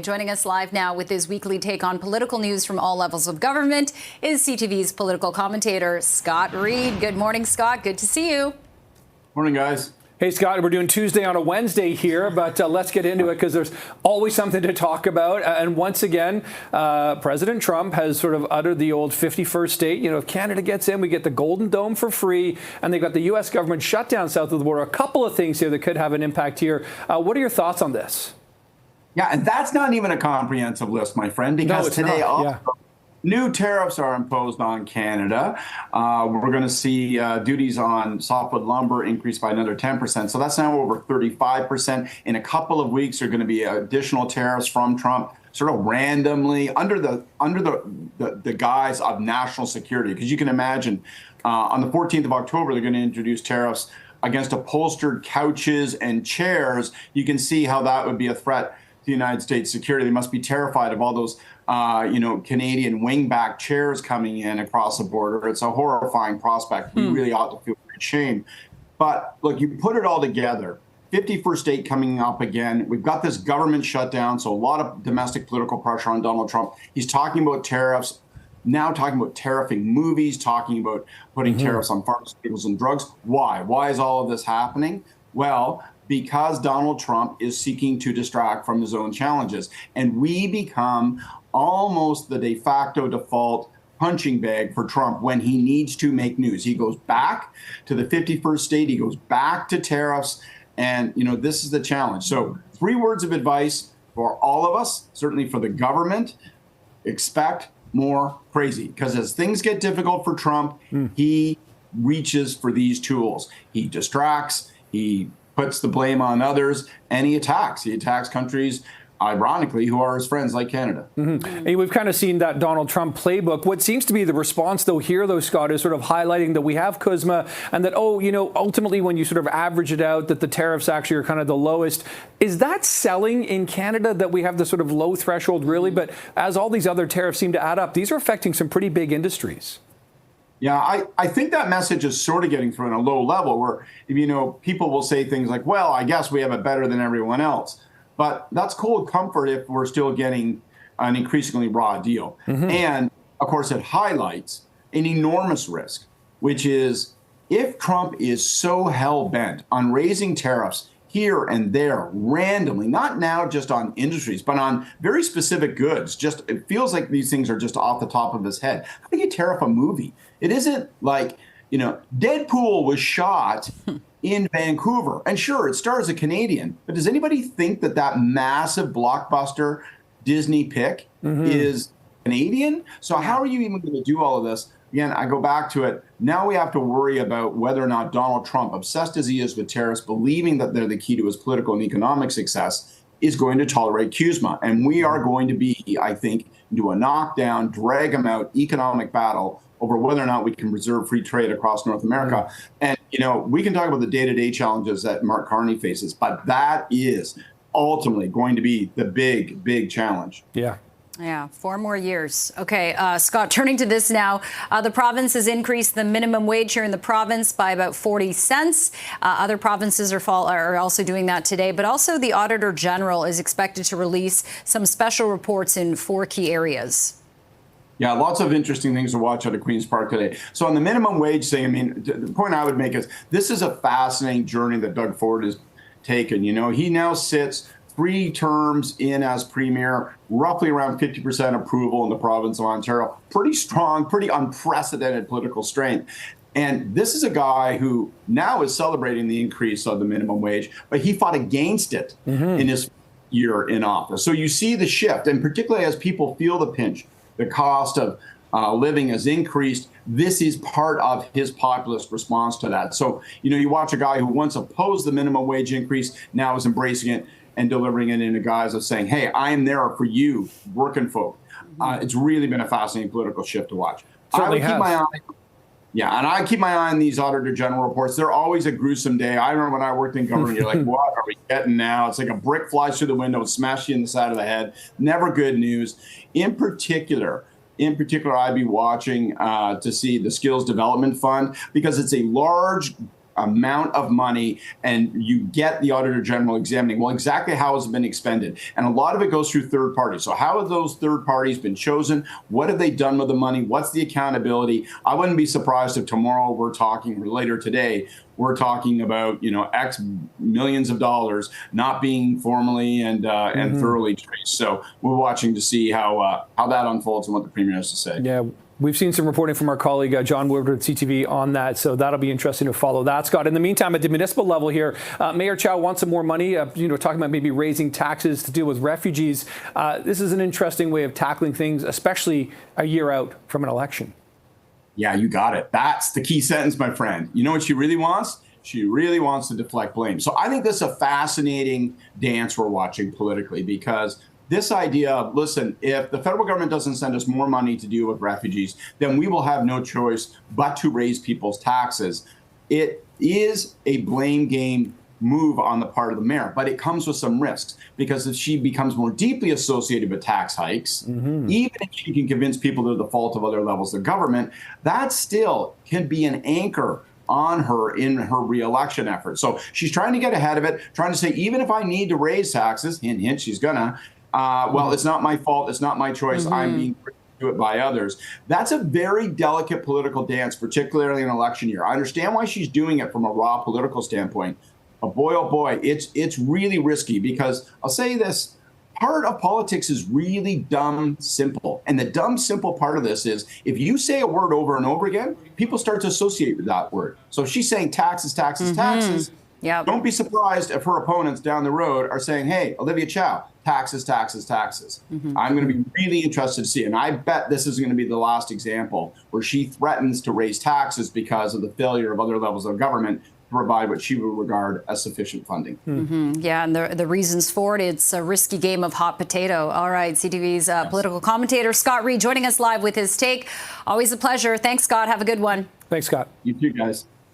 Joining us live now with his weekly take on political news from all levels of government is CTV's political commentator, Scott Reid. Good morning, Scott. Good to see you. Morning, guys. Hey, Scott, we're doing Tuesday on a Wednesday here, but let's get into it because there's always something to talk about. And once again, President Trump has sort of uttered the old 51st state. You know, if Canada gets in, we get the Golden Dome for free, and they've got the U.S. government shut down south of the border. A couple of things here that could have an impact here. What are your thoughts on this? Yeah, and that's not even a comprehensive list, my friend, because today new tariffs are imposed on Canada. We're going to see duties on softwood lumber increase by another 10%. So that's now over 35%. In a couple of weeks, there are going to be additional tariffs from Trump, sort of randomly under the guise of national security. Because you can imagine on the 14th of October, they're going to introduce tariffs against upholstered couches and chairs. You can see how that would be a threat the United States security. They must be terrified of all those, Canadian wingback chairs coming in across the border. It's a horrifying prospect. We really ought to feel great shame. But look, you put it all together, 51st state coming up again. We've got this government shutdown, so a lot of domestic political pressure on Donald Trump. He's talking about tariffs, now talking about tariffing movies, talking about putting tariffs on pharmaceuticals and drugs. Why? Why is all of this happening? Well, because Donald Trump is seeking to distract from his own challenges. And we become almost the de facto default punching bag for Trump when he needs to make news. He goes back to the 51st state, he goes back to tariffs, and this is the challenge. So 3 words of advice for all of us, certainly for the government: expect more crazy. Because as things get difficult for Trump, he reaches for these tools. He distracts, he puts the blame on others, and he attacks. He attacks countries, ironically, who are his friends, like Canada. And we've kind of seen that Donald Trump playbook. What seems to be the response, though, here, though, Scott, is sort of highlighting that we have CUSMA and that, ultimately, when you sort of average it out, that the tariffs actually are kind of the lowest. Is that selling in Canada, that we have the sort of low threshold, really? But as all these other tariffs seem to add up, these are affecting some pretty big industries. Yeah, I think that message is sort of getting through on a low level where, people will say things like, well, I guess we have it better than everyone else. But that's cold comfort if we're still getting an increasingly raw deal. And, of course, it highlights an enormous risk, which is if Trump is so hell-bent on raising tariffs here and there randomly, not now just on industries, but on very specific goods. It feels like these things are just off the top of his head. How do you tariff a movie? It isn't like, Deadpool was shot in Vancouver. And sure, it stars a Canadian. But does anybody think that massive blockbuster Disney pick is Canadian? So how are you even going to do all of this? Again, I go back to it. Now we have to worry about whether or not Donald Trump, obsessed as he is with tariffs, believing that they're the key to his political and economic success, is going to tolerate CUSMA. And we are going to be, I think, do a knockdown, drag him out economic battle over whether or not we can preserve free trade across North America. And, we can talk about the day-to-day challenges that Mark Carney faces, but that is ultimately going to be the big, big challenge. Yeah, 4 more years. Okay, Scott, turning to this now, the province has increased the minimum wage here in the province by about 40 cents. Other provinces are also doing that today, but also the Auditor General is expected to release some special reports in 4 key areas. Yeah, lots of interesting things to watch out of Queen's Park today. So on the minimum wage thing, the point I would make is this is a fascinating journey that Doug Ford has taken. He now sits 3 terms in as premier, roughly around 50% approval in the province of Ontario. Pretty strong, pretty unprecedented political strength. And this is a guy who now is celebrating the increase of the minimum wage, but he fought against it in his year in office. So you see the shift, and particularly as people feel the pinch, the cost of living has increased. This is part of his populist response to that. So, you watch a guy who once opposed the minimum wage increase, now is embracing it and delivering it in a guise of saying, hey, I am there for you, working folk. It's really been a fascinating political shift to watch. Certainly I keep my eye on these Auditor General reports. They're always a gruesome day. I remember when I worked in government, you're like, what are we getting now? It's like a brick flies through the window and smash you in the side of the head. Never good news. In particular, I'd be watching to see the Skills Development Fund, because it's a large amount of money and you get the Auditor General examining, well, exactly how has it been expended? And a lot of it goes through third parties. So how have those third parties been chosen? What have they done with the money? What's the accountability? I wouldn't be surprised if tomorrow we're talking, or later today, we're talking about, X millions of dollars not being formally and thoroughly traced. So we're watching to see how that unfolds and what the Premier has to say. Yeah. We've seen some reporting from our colleague, John Woodward at CTV on that, so that'll be interesting to follow that, Scott. In the meantime, at the municipal level here, Mayor Chow wants some more money, talking about maybe raising taxes to deal with refugees. This is an interesting way of tackling things, especially a year out from an election. Yeah, you got it. That's the key sentence, my friend. You know what she really wants? She really wants to deflect blame. So I think this is a fascinating dance we're watching politically, because this idea of, listen, if the federal government doesn't send us more money to deal with refugees, then we will have no choice but to raise people's taxes. It is a blame game move on the part of the mayor, but it comes with some risks, because if she becomes more deeply associated with tax hikes, even if she can convince people they're the fault of other levels of government, that still can be an anchor on her in her reelection effort. So she's trying to get ahead of it, trying to say, even if I need to raise taxes, hint, hint, she's gonna, well, it's not my fault, it's not my choice, I'm being forced to do it by others. That's a very delicate political dance, particularly in an election year. I understand why she's doing it from a raw political standpoint, but boy, oh boy, it's really risky, because I'll say this, part of politics is really dumb simple. And the dumb simple part of this is, if you say a word over and over again, people start to associate with that word. So if she's saying taxes, taxes, taxes, don't be surprised if her opponents down the road are saying, hey, Olivia Chow, taxes, taxes, taxes. I'm going to be really interested to see. And I bet this is going to be the last example where she threatens to raise taxes because of the failure of other levels of government to provide what she would regard as sufficient funding. Yeah, and the reasons for it, it's a risky game of hot potato. All right, CTV's political commentator, Scott Reid, joining us live with his take. Always a pleasure. Thanks, Scott. Have a good one. Thanks, Scott. You too, guys.